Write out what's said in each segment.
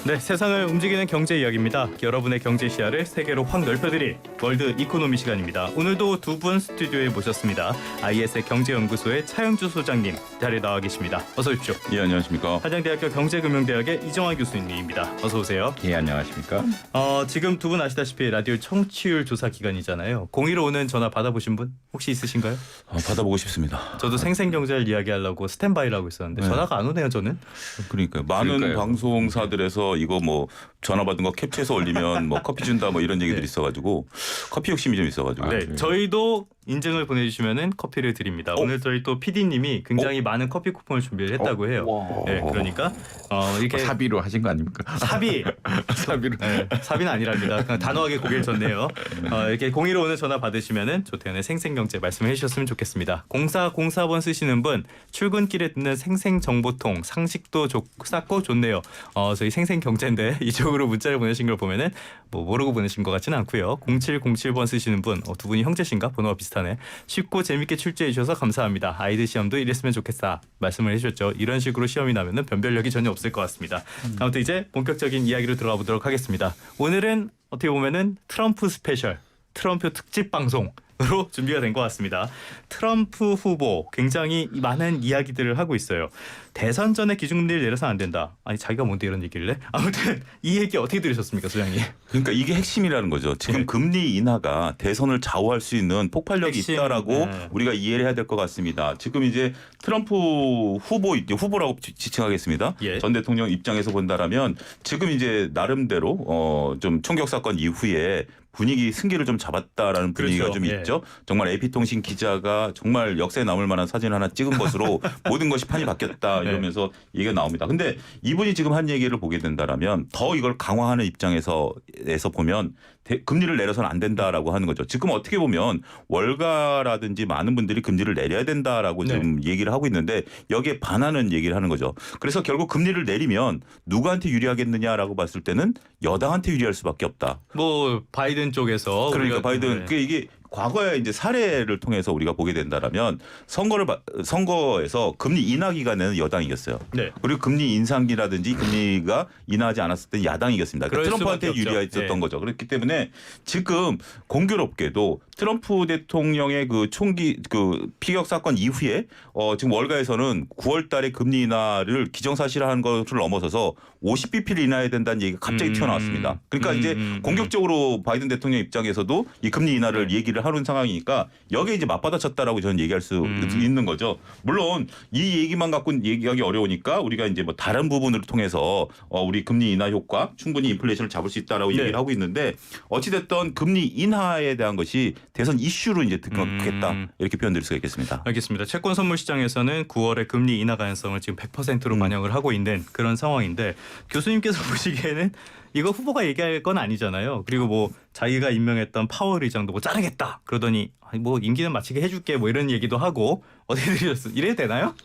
네, 세상을 움직이는 경제 이야기입니다. 여러분의 경제 시야를 세계로 확 넓혀드릴 월드 이코노미 시간입니다. 오늘도 두 분 스튜디오에 모셨습니다. IS의 경제연구소의 차영주 소장님 자리에 나와 계십니다. 어서 오십시오. 예, 안녕하십니까. 한양대학교 경제금융대학의 이정환 교수님입니다. 어서 오세요. 예, 안녕하십니까. 지금 두 분 아시다시피 라디오 청취율 조사 기간이잖아요. 02로 오는 전화 받아보신 분 혹시 있으신가요? 받아보고 싶습니다. 저도 생생경제를 이야기하려고 스탠바이를 하고 있었는데 네. 전화가 안 오네요, 저는. 그러니까요. 많은 방송사들에서 이거 뭐 전화 받은 거 캡처해서 올리면 뭐 커피 준다 뭐 이런 얘기들이 네. 있어가지고 커피 욕심이 좀 있어가지고. 네, 저희도 인증을 보내주시면은 커피를 드립니다. 오늘 저희 또 PD님이 굉장히 많은 커피 쿠폰을 준비를 했다고 해요. 네, 그러니까 이렇게 사비로 하신 거 아닙니까? 사비로. 네, 사비는 아니랍니다. 그냥 단호하게 고개를 졌네요. 이렇게 02로 오늘 전화 받으시면은 조태현의 생생경제 말씀해 주셨으면 좋겠습니다. 0404번 쓰시는 분 출근길에 듣는 생생정보통 상식도 쌓고 좋네요. 저희 생생경제인데 이쪽으로 문자를 보내신 걸 보면은 뭐 모르고 보내신 것 같지는 않고요. 0707번 쓰시는 분 두 분이 형제신가? 번호가 비슷하네. 쉽고 재밌게 출제해 주셔서 감사합니다. 아이들 시험도 이랬으면 좋겠다 말씀을 해주셨죠. 이런 식으로 시험이 나면은 변별력이 전혀 없을 것 같습니다. 아무튼 이제 본격적인 이야기로 들어가 보도록 하겠습니다. 오늘은 어떻게 보면은 트럼프 스페셜, 트럼프 특집 방송으로 준비가 된 것 같습니다. 트럼프 후보 굉장히 많은 이야기들을 하고 있어요. 대선 전에 기준금리를 내려서는 안 된다. 아니 자기가 뭔데 이런 얘기를 해? 아무튼 이 얘기 어떻게 들으셨습니까, 소장님? 그러니까 이게 핵심이라는 거죠. 지금 네. 금리 인하가 대선을 좌우할 수 있는 폭발력이 핵심. 있다라고 네. 우리가 이해를 해야 될 것 같습니다. 지금 이제 트럼프 후보라고 지칭하겠습니다. 예. 전 대통령 입장에서 본다라면 지금 이제 나름대로 좀 총격 사건 이후에 분위기 승기를 좀 잡았다라는 분위기가 그렇죠. 좀 예. 있죠. 정말 AP통신 기자가 정말 역사에 남을 만한 사진 하나 찍은 것으로 모든 것이 판이 바뀌었다 이러면서 얘기가 나옵니다. 근데 이분이 지금 한 얘기를 보게 된다라면 더 이걸 강화하는 입장에서 보면 금리를 내려서는 안 된다라고 하는 거죠. 지금 어떻게 보면 월가라든지 많은 분들이 금리를 내려야 된다라고 네. 지금 얘기를 하고 있는데 여기에 반하는 얘기를 하는 거죠. 그래서 결국 금리를 내리면 누구한테 유리하겠느냐라고 봤을 때는 여당한테 유리할 수밖에 없다. 뭐 바이든 쪽에서 그러니까 바이든 네. 그게 이게 과거의 이제 사례를 통해서 우리가 보게 된다라면 선거에서 금리 인하 기간에는 여당이 이겼어요. 네. 그리고 금리 인상기라든지 금리가 인하하지 않았을 때 야당이 이겼습니다. 그럴 그러니까 트럼프한테 수밖에 없죠. 유리했었던 네. 거죠. 그렇기 때문에 지금 공교롭게도 트럼프 대통령의 그 총기 그 피격 사건 이후에 지금 월가에서는 9월달에 금리 인하를 기정사실화한 것을 넘어서서 50bp를 인하해야 된다는 얘기가 갑자기 튀어나왔습니다. 그러니까 이제 공격적으로 바이든 대통령 입장에서도 이 금리 인하를 네. 얘기를 하는 상황이니까 여기에 이제 맞받아쳤다라고 저는 얘기할 수 있는 거죠. 물론 이 얘기만 갖고 얘기하기 어려우니까 우리가 이제 뭐 다른 부분을 통해서 우리 금리 인하 효과 충분히 인플레이션을 잡을 수 있다라고 네. 얘기를 하고 있는데 어찌됐든 금리 인하에 대한 것이 대선 이슈로 이제 등극했다 이렇게 표현드릴 수가 있겠습니다. 알겠습니다. 채권 선물 시장에서는 9월에 금리 인하 가능성을 지금 100%로 반영을 하고 있는 그런 상황인데 교수님께서 보시기에는 이거 후보가 얘기할 건 아니잖아요. 그리고 뭐 자기가 임명했던 파월 의장도 뭐 자르겠다 그러더니 아니 뭐 임기는 마치게 해줄게 뭐 이런 얘기도 하고 어떻게 들으셨어요? 이래도 되나요?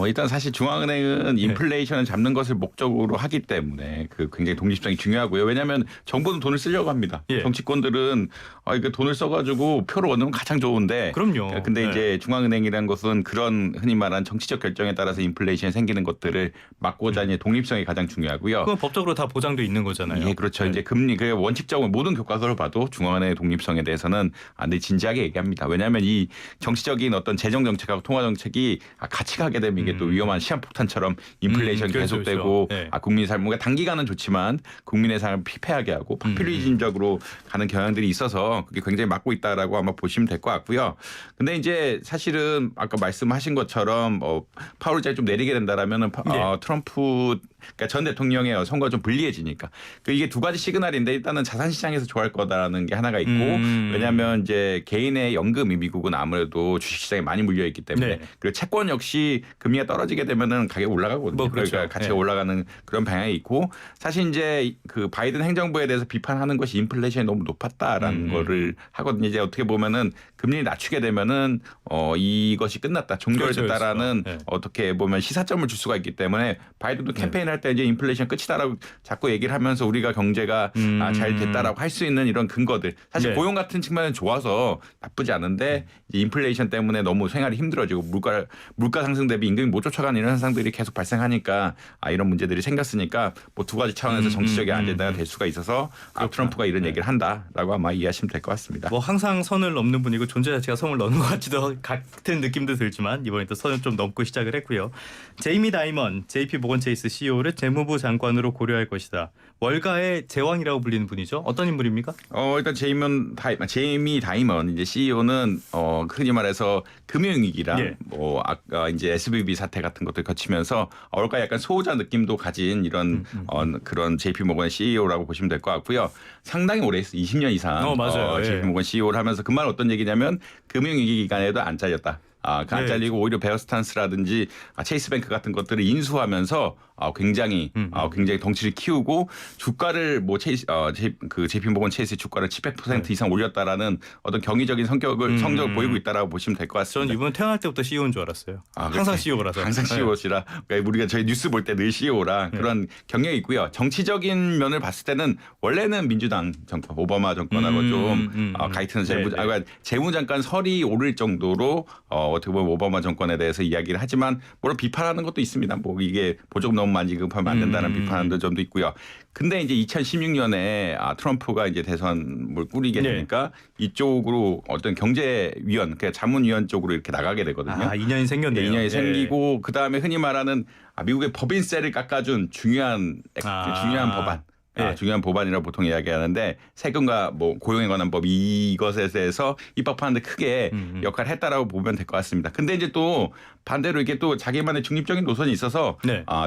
일단 사실 중앙은행은 인플레이션을 잡는 것을 목적으로 하기 때문에 그 굉장히 독립성이 중요하고요. 왜냐하면 정부는 돈을 쓰려고 합니다. 예. 정치권들은 이거 돈을 써가지고 표를 얻으면 가장 좋은데. 그럼요. 근데 네. 이제 중앙은행이라는 것은 그런 흔히 말하는 정치적 결정에 따라서 인플레이션이 생기는 것들을 막고자 하는 독립성이 가장 중요하고요. 그건 법적으로 다 보장돼 있는 거잖아요. 예, 그렇죠. 네. 이제 금리 그 원칙적으로 모든 교과서를 봐도 중앙은행의 독립성에 대해서는 늘 진지하게 얘기합니다. 왜냐하면 이 정치적인 어떤 재정 정책하고 통화 정책이 같이 가게 되면 이게 또 위험한 시한폭탄처럼 인플레이션 그렇죠, 계속되고 그렇죠. 네. 국민 삶과 단기간은 좋지만 국민의 삶을 피폐하게 하고 파퓰리즘적으로 가는 경향들이 있어서 그게 굉장히 막고 있다라고 아마 보시면 될 것 같고요. 근데 이제 사실은 아까 말씀하신 것처럼 파월 의장이 좀 내리게 된다라면은 트럼프 그러니까 전 대통령의 선거가 좀 불리해지니까 이게 두 가지 시그널인데 일단은 자산 시장에서 좋아할 거다라는 게 하나가 있고 왜냐하면 이제 개인의 연금이 미국은 아무래도 주식 시장에 많이 물려 있기 때문에 네. 그리고 채권 역시 금리가 떨어지게 되면은 가격이 올라가거든요. 뭐 그렇죠. 그러니까 가치가 네. 올라가는 그런 방향이 있고 사실 이제 그 바이든 행정부에 대해서 비판하는 것이 인플레이션이 너무 높았다라는 거를 하거든요. 이제 어떻게 보면은 금리를 낮추게 되면은 이것이 끝났다 종결됐다라는 그렇죠. 네. 어떻게 보면 시사점을 줄 수가 있기 때문에 바이든도 캠페인 할 때 이제 인플레이션 끝이다라고 자꾸 얘기를 하면서 우리가 경제가 잘 됐다라고 할 수 있는 이런 근거들 사실 네. 고용 같은 측면은 좋아서 나쁘지 않은데 이제 인플레이션 때문에 너무 생활이 힘들어지고 물가 상승 대비 임금이 못 쫓아가는 이런 현상들이 계속 발생하니까 이런 문제들이 생겼으니까 뭐 두 가지 차원에서 정치적인 안전대가 될 수가 있어서 트럼프가 이런 얘기를 한다라고 아마 이해하시면 될 것 같습니다. 뭐 항상 선을 넘는 분이고 존재 자체가 선을 넘는 것 같지도 같은 느낌도 들지만 이번에 또 선을 좀 넘고 시작을 했고요. 제이미 다이먼 JP 모건 체이스 CEO를 재무부 장관으로 고려할 것이다. 월가의 제왕이라고 불리는 분이죠. 어떤 인물입니까? 일단 제이미 다이먼 이제 CEO는 흔히 말해서 금융위기랑 예. 뭐 아까 이제 SVB 사태 같은 것들 거치면서 월가 약간 소호자 느낌도 가진 이런 그런 JP 모건의 CEO라고 보시면 될 것 같고요. 상당히 오래 했어요. 20년 이상 맞아요. 예. JP 모건 CEO를 하면서 그 말 어떤 얘기냐면 금융위기 기간에도 안 잘렸다. 그 안 네. 잘리고 오히려 베어스탄스라든지 체이스뱅크 같은 것들을 인수하면서 굉장히 덩치를 키우고 주가를 뭐 그 JP모건 체이스 주가를 700% 이상 올렸다라는 어떤 경이적인 성적을 보이고 있다라고 보시면 될 것 전 같습니다. 이분 태어날 때부터 CEO인 줄 알았어요. 항상 그렇게. CEO라서. 항상 CEO시라. 그러니까 우리가 저희 뉴스 볼 때 늘 CEO라 그런 경력이 있고요. 정치적인 면을 봤을 때는 원래는 민주당 정권, 오바마 정권하고 좀 가이트는 재무장관 설이 오를 정도로 어떻게 보면 오바마 정권에 대해서 이야기를 하지만 물론 비판하는 것도 있습니다. 뭐 이게 보조금 너무 많이 지급하면 안 된다는 비판하는 점도 있고요. 근데 이제 2016년에 트럼프가 이제 대선을 꾸리게 되니까 이쪽으로 어떤 경제위원, 그러니까 자문위원 쪽으로 이렇게 나가게 되거든요. 인연이 생겼네요. 인연이 생기고 그 다음에 흔히 말하는 미국의 법인세를 깎아준 중요한 법안. 중요한 법안이라고 보통 이야기하는데 세금과 뭐 고용에 관한 법 이것에 대해서 입법하는데 크게 역할을 했다라고 보면 될 것 같습니다. 근데 이제 또 반대로 이게 또 자기만의 중립적인 노선이 있어서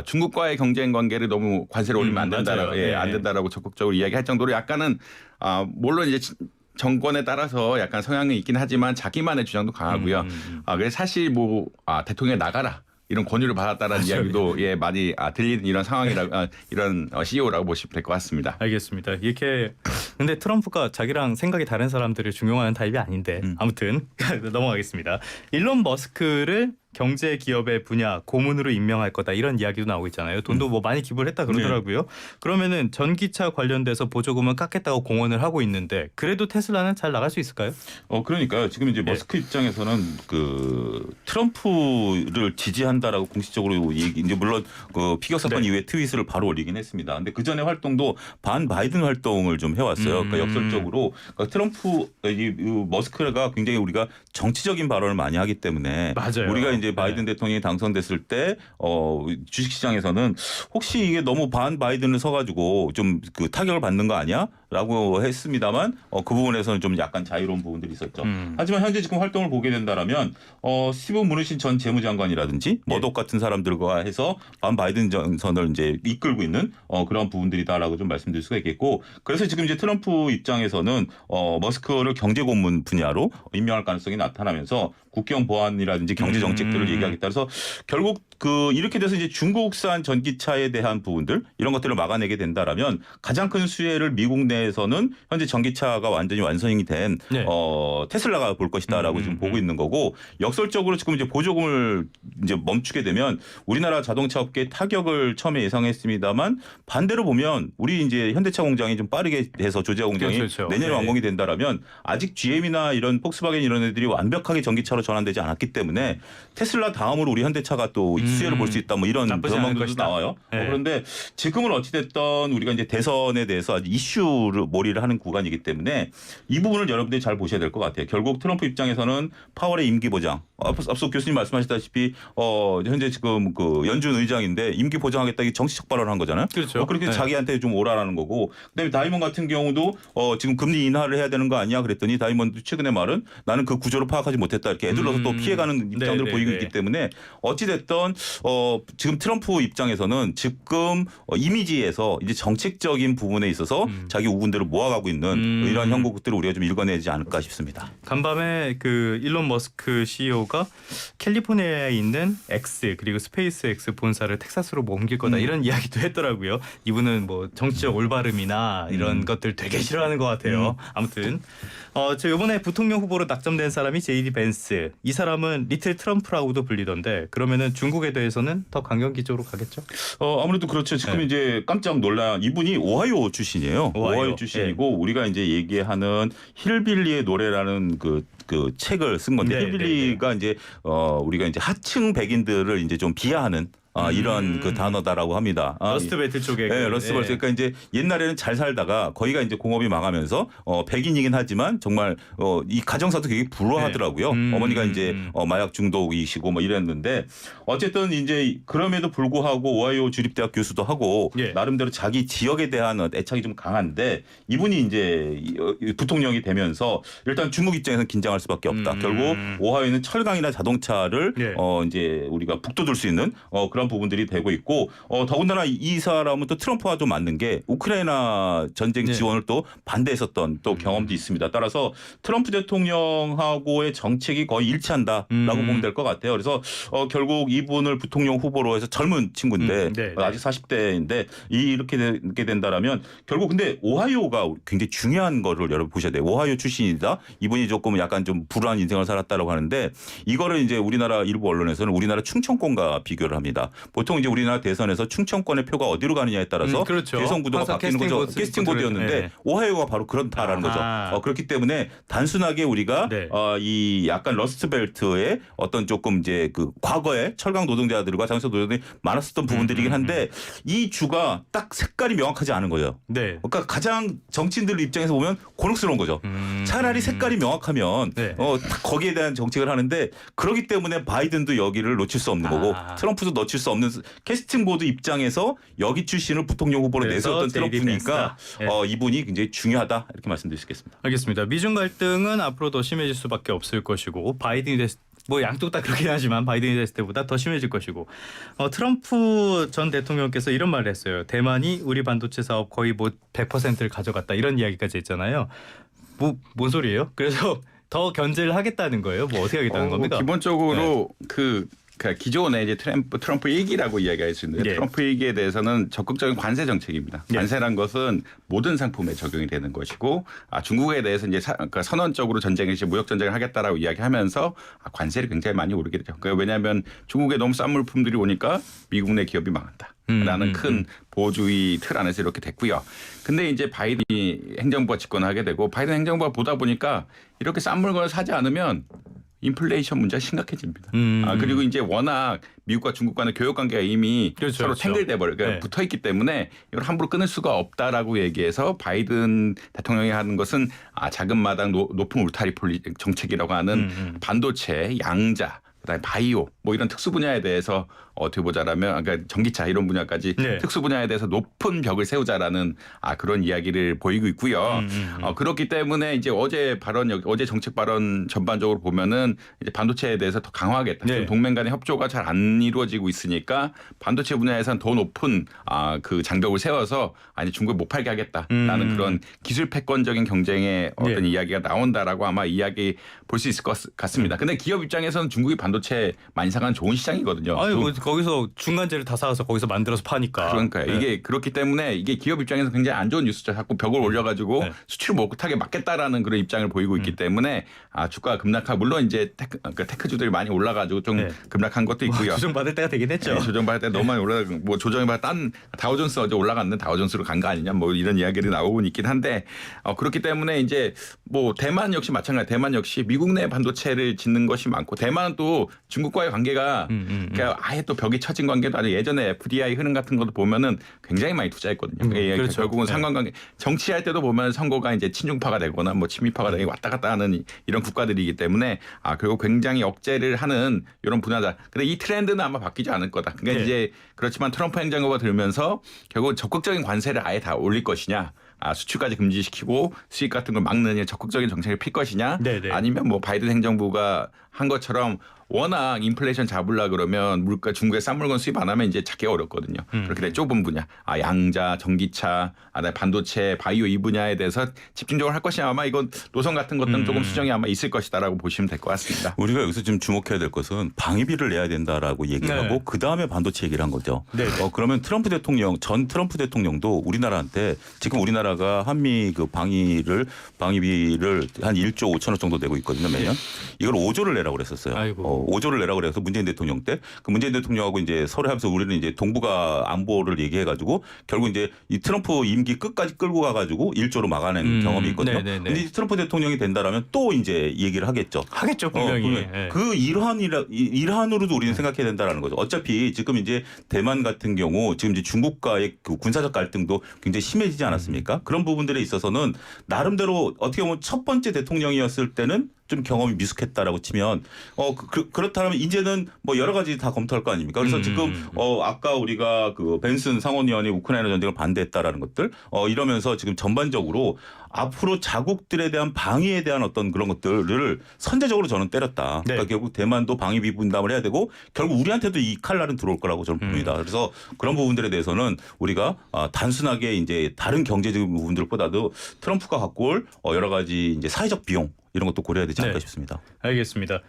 중국과의 경쟁 관계를 너무 관세를 올리면 안 된다라고 안 된다라고 적극적으로 이야기할 정도로 약간은 물론 이제 정권에 따라서 약간 성향이 있긴 하지만 자기만의 주장도 강하고요. 그래서 사실 뭐 대통령에 나가라. 이런 권유를 받았다는 이야기도 많이 들리는 이런 상황이라 이런 CEO라고 보시면 될 것 같습니다. 알겠습니다. 이렇게 근데 트럼프가 자기랑 생각이 다른 사람들을 중용하는 타입이 아닌데 아무튼 넘어가겠습니다. 일론 머스크를 경제 기업의 분야 고문으로 임명할 거다 이런 이야기도 나오고 있잖아요. 돈도 뭐 많이 기부를 했다 그러더라고요. 그러면은 전기차 관련돼서 보조금을 깎겠다고 공언을 하고 있는데 그래도 테슬라는 잘 나갈 수 있을까요? 그러니까요. 지금 이제 머스크 입장에서는 그 트럼프를 지지한다라고 공식적으로 이제 물론 그 피겨 사건 이후에 트윗을 바로 올리긴 했습니다. 근데 그 전에 활동도 반 바이든 활동을 좀 해왔어요. 그러니까 역설적으로 그러니까 트럼프 머스크가 굉장히 우리가 정치적인 발언을 많이 하기 때문에 맞아요. 우리가 이제 바이든 대통령이 당선됐을 때 주식시장에서는 혹시 이게 너무 반 바이든을 서가지고 좀 그 타격을 받는 거 아니야?라고 했습니다만 그 부분에서는 좀 약간 자유로운 부분들이 있었죠. 하지만 현재 지금 활동을 보게 된다라면 스티븐 무누신 전 재무장관이라든지 머독 같은 사람들과 해서 반 바이든 전선을 이제 이끌고 있는 그런 부분들이다라고 좀 말씀드릴 수가 있겠고 그래서 지금 이제 트럼프 입장에서는 머스크를 경제 고문 분야로 임명할 가능성이 나타나면서 국경 보안이라든지 경제 정책들을 얘기하겠다. 그래서 결국 이렇게 돼서 이제 중국산 전기차에 대한 부분들 이런 것들을 막아내게 된다라면 가장 큰 수혜를 미국 내에서는 현재 전기차가 완전히 완성이 된 테슬라가 볼 것이다라고 지금 보고 있는 거고 역설적으로 지금 이제 보조금을 이제 멈추게 되면 우리나라 자동차 업계에 타격을 처음에 예상했습니다만 반대로 보면 우리 이제 현대차 공장이 좀 빠르게 해서 조지아 공장이 그렇죠. 내년에 완공이 된다라면 아직 GM이나 이런 폭스바겐 이런 애들이 완벽하게 전기차로 전환되지 않았기 때문에 테슬라 다음으로 우리 현대차가 또 수혜를 볼 수 있다 뭐 이런 전망도 나와요. 그런데 지금은 어찌됐든 우리가 이제 대선에 대해서 아주 이슈를 몰이를 하는 구간이기 때문에 이 부분을 여러분들이 잘 보셔야 될 것 같아요. 결국 트럼프 입장에서는 파월의 임기 보장. 앞서 교수님 말씀하셨다시피 현재 지금 그 연준 의장인데 임기 보장하겠다 이게 정치적 발언을 한 거잖아요. 그렇죠. 그렇게 자기한테 좀 오라라는 거고. 그다음에 다이먼 같은 경우도 지금 금리 인하를 해야 되는 거 아니야 그랬더니 다이먼도 최근에 말은 나는 그 구조를 파악하지 못했다 이렇게 애들러서 또 피해가는 입장들을 보이고 있기 때문에 어찌됐든 지금 트럼프 입장에서는 지금 이미지에서 이제 정책적인 부분에 있어서 자기 우군들을 모아가고 있는 이런 형국들을 우리가 좀 읽어내지 않을까 싶습니다. 간밤에 그 일론 머스크 CEO가 캘리포니아에 있는 X 그리고 스페이스 X 본사를 텍사스로 옮길 거다 이런 이야기도 했더라고요. 이분은 뭐 정치적 올바름이나 이런 것들 되게 싫어하는 것 같아요. 아무튼 저 이번에 부통령 후보로 낙점된 사람이 제이디 벤스. 이 사람은 리틀 트럼프라고도 불리던데 그러면은 중국에 대해서는 더 강경기적으로 가겠죠? 아무래도 그렇죠. 지금 이제 깜짝 놀란 이분이 오하이오 출신이에요. 오하이오 출신이고 우리가 이제 얘기하는 힐빌리의 노래라는 그 그 책을 쓴 건데 네, 힐빌리가 이제 우리가 이제 하층 백인들을 이제 좀 비하하는 이런 그 단어다라고 합니다. 러스트벨트 쪽에. 네, 러스트벨트. 그러니까 이제 옛날에는 잘 살다가 거기가 이제 공업이 망하면서 백인이긴 하지만 정말 이 가정사도 되게 불우하더라고요. 어머니가 이제 마약 중독이시고 뭐 이랬는데 어쨌든 이제 그럼에도 불구하고 오하이오 주립대학 교수도 하고 예. 나름대로 자기 지역에 대한 애착이 좀 강한데 이분이 이제 부통령이 되면서 일단 중국 입장에서는 긴장할 수밖에 없다. 결국 오하이오는 철강이나 자동차를 예. 이제 우리가 북돋을 수 있는 그런 부분들이 되고 있고 더군다나 이 사람은 또 트럼프와 좀 맞는 게 우크라이나 전쟁 지원을 또 반대했었던 또 경험도 있습니다. 따라서 트럼프 대통령하고의 정책이 거의 일치한다라고 보면 될 것 같아요. 그래서 결국 이분을 부통령 후보로 해서 젊은 친구인데 아직 40대인데 이렇게 되게 된다라면 결국 근데 오하이오가 굉장히 중요한 거를 여러분 보셔야 돼요. 오하이오 출신이다. 이분이 조금 약간 좀 불우한 인생을 살았다라고 하는데 이거를 이제 우리나라 일부 언론에서는 우리나라 충청권과 비교를 합니다. 보통 이제 우리나라 대선에서 충청권의 표가 어디로 가느냐에 따라서 그렇죠. 대선 구도가 바뀌는 거죠. 캐스팅 보드였는데 네. 오하이오가 바로 그렇다라는 거죠. 그렇기 때문에 단순하게 우리가 네. 이 약간 러스트벨트의 어떤 조금 이제 그 과거에 철강 노동자들과 장소 노동자들이 많았었던 부분들이긴 한데 이 주가 딱 색깔이 명확하지 않은 거예요. 네. 그러니까 가장 정치인들 입장에서 보면 곤혹스러운 거죠. 차라리 색깔이 명확하면 네. 딱 거기에 대한 정책을 하는데 그렇기 때문에 바이든도 여기를 놓칠 수 없는 거고 트럼프도 놓칠 수 없는 캐스팅 보드 입장에서 여기 출신을 부통령 후보로 내세웠던 트럼프니까 이분이 굉장히 중요하다 이렇게 말씀드릴 수 있겠습니다. 알겠습니다. 미중 갈등은 앞으로 더 심해질 수밖에 없을 것이고 바이든이 뭐 양쪽 다 그렇긴 하지만 바이든이 됐을 때보다 더 심해질 것이고 트럼프 전 대통령께서 이런 말을 했어요. 대만이 우리 반도체 사업 거의 뭐 100%를 가져갔다 이런 이야기까지 했잖아요. 뭔 소리예요? 그래서 더 견제를 하겠다는 거예요? 뭐 어떻게 하겠다는 겁니까? 기본적으로 그러니까 기존에 이제 트럼프 일기라고 이야기할 수 있는데 트럼프 일기에 대해서는 적극적인 관세 정책입니다. 관세란 것은 모든 상품에 적용이 되는 것이고 중국에 대해서 이제 그러니까 선언적으로 전쟁을 무역 전쟁을 하겠다라고 이야기하면서 관세를 굉장히 많이 오르게 되죠. 그러니까 왜냐하면 중국에 너무 싼 물품들이 오니까 미국 내 기업이 망한다. 라는 큰 보호주의 틀 안에서 이렇게 됐고요. 근데 이제 바이든이 행정부가 집권하게 되고 바이든 행정부가 보다 보니까 이렇게 싼 물건을 사지 않으면 인플레이션 문제가 심각해집니다. 그리고 이제 워낙 미국과 중국 간의 교역 관계가 이미 서로 탱글돼 버려 그러니까 붙어 있기 때문에 이걸 함부로 끊을 수가 없다라고 얘기해서 바이든 대통령이 하는 것은 작은 마당 높은 울타리 정책이라고 하는 반도체, 양자 그다음에 바이오 뭐 이런 특수 분야에 대해서 어떻게 보자라면 그러니까 전기차 이런 분야까지 특수 분야에 대해서 높은 벽을 세우자라는 그런 이야기를 보이고 있고요. 그렇기 때문에 이제 어제 정책 발언 전반적으로 보면은 이제 반도체에 대해서 더 강화하겠다. 지금 동맹 간의 협조가 잘 안 이루어지고 있으니까 반도체 분야에서는 더 높은 그 장벽을 세워서 중국에 못 팔게 하겠다라는 그런 기술 패권적인 경쟁의 어떤 이야기가 나온다라고 아마 이야기 볼 수 있을 것 같습니다. 근데 기업 입장에서는 중국이 반도체 만상한 좋은 시장이거든요. 거기서 중간재를 다 사와서 거기서 만들어서 파니까. 그러니까요. 이게 그렇기 때문에 이게 기업 입장에서 굉장히 안 좋은 뉴스죠. 자꾸 벽을 올려가지고 수출 못하게 막겠다라는 그런 입장을 보이고 있기 때문에 주가가 급락하 물론 이제 테크주들이 많이 올라가지고 좀 급락한 것도 있고요. 조정받을 때가 되긴 했죠. 조정받을 때 너무 많이 올라가고 뭐 조정해봐 딴 다우존스 어제 올라갔는데 다우존스로 간 거 아니냐 뭐 이런 이야기들이 나오고 있긴 한데 그렇기 때문에 이제 뭐 대만 역시 마찬가지. 대만 역시 미국 내 반도체를 짓는 것이 많고 대만은 또 중국과의 관계가 그러니까 아예 또 벽이 쳐진 관계도 아니고 예전에 FDI 흐름 같은 것도 보면은 굉장히 많이 투자했거든요. 그렇죠. 결국은 상관관계 정치할 때도 보면 선거가 이제 친중파가 되거나 뭐 친미파가 되고 왔다 갔다 하는 이런 국가들이기 때문에 그리고 굉장히 억제를 하는 이런 분야다. 근데 이 트렌드는 아마 바뀌지 않을 거다. 그러니까 이제 그렇지만 트럼프 행정부가 들면서 결국 적극적인 관세를 아예 다 올릴 것이냐. 수출까지 금지시키고 수입 같은 걸 막는 적극적인 정책을 필 것이냐 아니면 뭐 바이든 행정부가 한 것처럼 워낙 인플레이션 잡으려 그러면 물가 중국에 싼 물건 수입 안 하면 이제 찾기가 어렵거든요. 그렇게 돼 좁은 분야, 양자, 전기차, 반도체, 바이오 이 분야에 대해서 집중적으로 할 것이냐 아마 이건 노선 같은 것들은 조금 수정이 아마 있을 것이다라고 보시면 될 것 같습니다. 우리가 여기서 지금 주목해야 될 것은 방위비를 내야 된다라고 얘기하고 그 다음에 반도체 얘기를 한 거죠. 그러면 전 트럼프 대통령도 우리나라한테 지금 우리나라가 한미 그 방위비를 한 1조 5천억 정도 내고 있거든요 매년. 이걸 5조를 내라고 그랬었어요. 5조를 내라고 그래서 문재인 대통령 때 그 문재인 대통령하고 이제 서로 하면서 우리는 이제 동북아 안보를 얘기해가지고 결국 이제 이 트럼프 임기 끝까지 끌고 가가지고 1조로 막아낸 경험이 있거든요. 네네네. 근데 이제 트럼프 대통령이 된다라면 또 이제 얘기를 하겠죠. 하겠죠 분명히. 예. 그 일환으로도 우리는 생각해야 된다라는 거죠. 어차피 지금 이제 대만 같은 경우 지금 이제 중국과의 그 군사적 갈등도 굉장히 심해지지 않았습니까? 그런 부분들에 있어서는 나름대로 어떻게 보면 첫 번째 대통령이었을 때는 좀 경험이 미숙했다라고 치면 그렇다면 이제는 뭐 여러 가지 다 검토할 거 아닙니까? 그래서 지금 아까 우리가 그 벤슨 상원의원이 우크라이나 전쟁을 반대했다라는 것들 이러면서 지금 전반적으로 앞으로 자국들에 대한 방위에 대한 어떤 그런 것들을 선제적으로 저는 때렸다. 네. 그러니까 결국 대만도 방위비 분담을 해야 되고 결국 우리한테도 이 칼날은 들어올 거라고 저는 봅니다. 그래서 그런 부분들에 대해서는 우리가 단순하게 이제 다른 경제적인 부분들보다도 트럼프가 갖고 올 여러 가지 이제 사회적 비용 이런 것도 고려해야 되지 않을까 네. 싶습니다. 알겠습니다.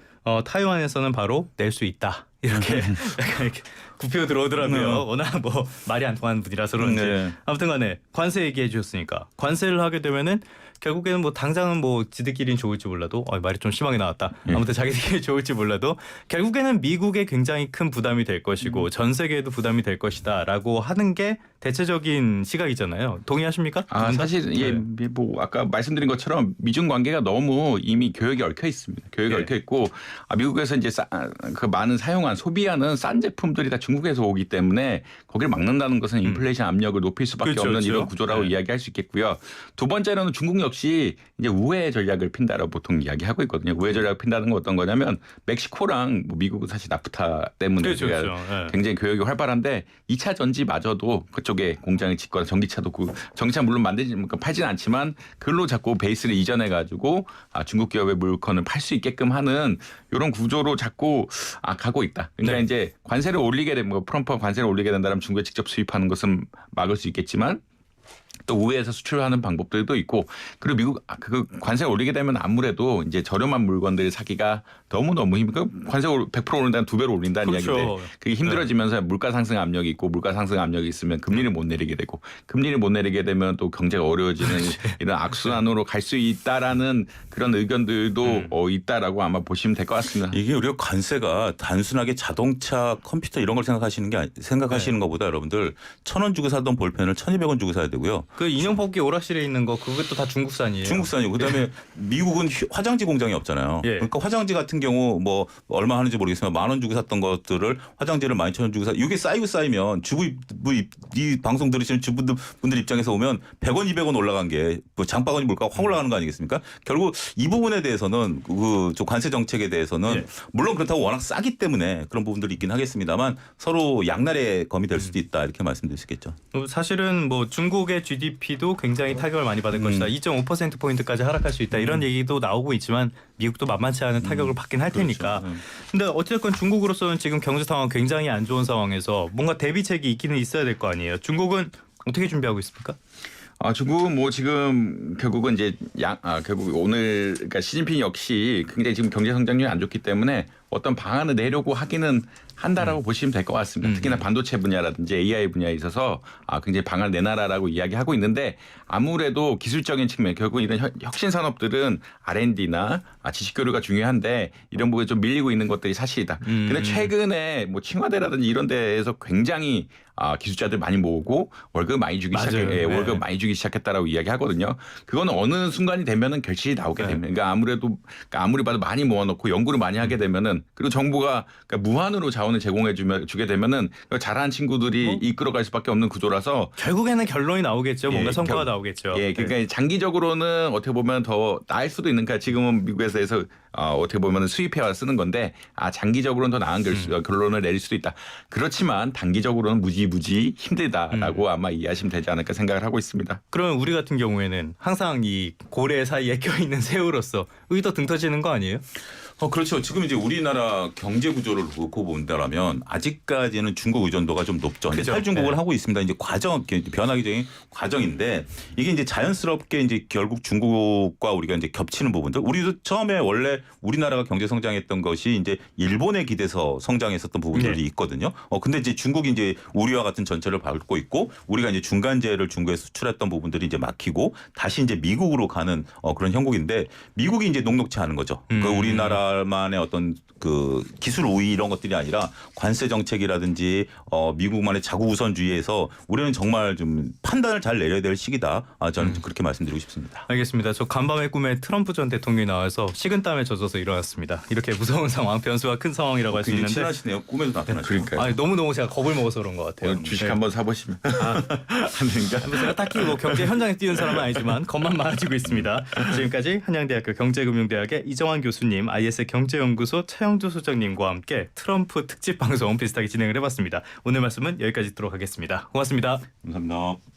타이완에서는 바로 낼 수 있다. 이렇게 약간 이렇게 굽히고 들어오더라고요. 워낙 뭐 말이 안 통하는 분이라서 그런지. 네. 아무튼간에 관세 얘기해 주셨으니까 관세를 하게 되면은 결국에는 뭐 당장은 뭐 지들끼리는 좋을지 몰라도 말이 좀 심하게 나왔다. 아무튼 자기들끼리 좋을지 몰라도 결국에는 미국에 굉장히 큰 부담이 될 것이고 전 세계에도 부담이 될 것이다라고 하는 게 대체적인 시각이잖아요. 동의하십니까? 사실 뭐 아까 말씀드린 것처럼 미중 관계가 너무 이미 교역이 얽혀 있습니다. 교역이 네. 얽혀 있고 미국에서 이제 그 많은 사용한 소비하는 싼 제품들이 다 중국에서 오기 때문에 거기를 막는다는 것은 인플레이션 압력을 높일 수밖에 그렇죠, 없는 그렇죠. 이런 구조라고 네. 이야기할 수 있겠고요. 두 번째로는 중국 역시 이제 우회 전략을 핀다라고 보통 이야기하고 있거든요. 우회 전략을 핀다는 건 어떤 거냐면 멕시코랑 뭐 미국은 사실 나프타 때문에 그렇죠, 그렇죠. 네. 굉장히 교역이 활발한데 2차 전지마저도 그쪽에 공장을 짓거나 전기차도 전기차 물론 팔진 않지만 그걸로 자꾸 베이스를 이전해 가지고 중국 기업의 물건을 팔 수 있게끔 하는 이런 구조로 자꾸 가고 있다. 그러니까 네. 이제 관세를 올리게 되면 프롬프가 관세를 올리게 된다면 중국에 직접 수입하는 것은 막을 수 있겠지만 또 우회해서 수출하는 방법들도 있고 그리고 미국 그 관세를 올리게 되면 아무래도 이제 저렴한 물건들 사기가 너무너무 관세 100% 오른다는 2배로 올린다는 그렇죠. 이야기인데 그게 힘들어지면서 물가 상승 압력이 있고 물가 상승 압력이 있으면 금리를 못 내리게 되고 금리를 못 내리게 되면 또 경제가 어려워지는 이런 악순환으로 갈 수 있다라는 그런 의견들도 있다라고 아마 보시면 될 것 같습니다. 이게 우리가 관세가 단순하게 자동차, 컴퓨터 이런 걸 생각하시는 것보다 여러분들 1,000원 주고 사던 볼펜을 1,200원 주고 사야 되고요. 그 인형 뽑기 오락실에 있는 거 그것도 다 중국산이에요. 중국산이고 그다음에 미국은 화장지 공장이 없잖아요. 예. 그러니까 화장지 같은 경우 뭐 얼마 하는지 모르겠지만 10,000원 주고 샀던 것들을 화장지를 12,000원 주고 이게 쌓이면 이 방송 들으시는 주부분들 입장에서 오면 100원, 200원 올라간 게 뭐 장바구니 물가가 확 올라가는 거 아니겠습니까? 결국 이 부분에 대해서는 저 관세 정책에 대해서는 예. 물론 그렇다고 워낙 싸기 때문에 그런 부분들이 있긴 하겠습니다만 서로 양날의 검이 될 수도 있다 이렇게 말씀드릴 수 있겠죠. 사실은 뭐 중국의 GDP도 굉장히 타격을 많이 받을 것이다. 2.5%포인트까지 하락할 수 있다. 이런 얘기도 나오고 있지만 미국도 만만치 않은 타격을 받긴 할 테니까. 근데 어쨌든 중국으로서는 지금 경제 상황 굉장히 안 좋은 상황에서 뭔가 대비책이 있기는 있어야 될 거 아니에요. 중국은 어떻게 준비하고 있습니까? 중국은 뭐 지금 결국은 이제 결국 오늘 그러니까 시진핑 역시 굉장히 지금 경제 성장률이 안 좋기 때문에 어떤 방안을 내려고 하기는 한다라고 보시면 될 것 같습니다. 특히나 반도체 분야라든지 AI 분야에 있어서 굉장히 방안을 내놔라라고 이야기하고 있는데 아무래도 기술적인 측면 결국 이런 혁신 산업들은 R&D나 지식 교류가 중요한데 이런 부분에 좀 밀리고 있는 것들이 사실이다. 근데 최근에 뭐 칭화대라든지 이런 데에서 굉장히 기술자들 많이 모으고 월급 많이 주기 월급 많이 주기 시작했다라고 이야기하거든요. 그거는 어느 순간이 되면은 결실이 나오게 됩니다. 그러니까 아무리 봐도 많이 모아놓고 연구를 많이 하게 되면은 그리고 정부가 그러니까 무한으로 자원을 제공해 주게 되면은 잘하는 친구들이 이끌어갈 수밖에 없는 구조라서 결국에는 결론이 나오겠죠. 뭔가 성과가 나오겠죠. 그러니까 장기적으로는 어떻게 보면 더 나을 수도 있는 거야. 지금은 미국에서 어떻게 보면 수입해와 쓰는 건데 장기적으로는 더 나은 결론을 내릴 수도 있다. 그렇지만 단기적으로는 무지 힘들다라고 아마 이해하시면 되지 않을까 생각을 하고 있습니다. 그러면 우리 같은 경우에는 항상 이 고래 사이에 껴있는 새우로서 의도 등 터지는 거 아니에요? 그렇죠. 지금 이제 우리나라 경제 구조를 놓고 본다라면 아직까지는 중국 의존도가 좀 높죠. 그렇죠. 탈중국을 하고 있습니다. 이제 변화기적인 과정인데 이게 이제 자연스럽게 이제 결국 중국과 우리가 이제 겹치는 부분들. 우리도 처음에 원래 우리나라가 경제 성장했던 것이 이제 일본에 기대서 성장했었던 부분들이 네. 있거든요. 근데 이제 중국이 이제 우리와 같은 전철을 밟고 있고 우리가 이제 중간재를 중국에 수출했던 부분들이 이제 막히고 다시 이제 미국으로 가는 그런 형국인데 미국이 이제 녹록치 않은 거죠. 그 우리나라만의 어떤 그 기술 우위 이런 것들이 아니라 관세 정책이라든지 미국만의 자국 우선주의에서 우리는 정말 좀 판단을 잘 내려야 될 시기다. 저는 좀 그렇게 말씀드리고 싶습니다. 알겠습니다. 저 간밤의 꿈에 트럼프 전 대통령이 나와서 식은땀에 젖어서 일어났습니다. 이렇게 무서운 상황, 변수가 큰 상황이라고 할 수 굉장히 있는데 친하시네요. 꿈에도 나타나시고. 그러니까요. 아니, 너무너무 제가 겁을 먹어서 그런 것 같아요. 오늘 주식 네. 한번 사보시면 하는가? 제가 딱히 뭐 경제 현장에 뛰는 사람은 아니지만 겁만 많아지고 있습니다. 지금까지 한양대학교 경제금융대학의 이정환 교수님, IS 경제연구소 차영주 소장님과 함께 트럼프 특집 방송 비슷하게 진행을 해봤습니다. 오늘 말씀은 여기까지 듣도록 하겠습니다. 고맙습니다. 감사합니다.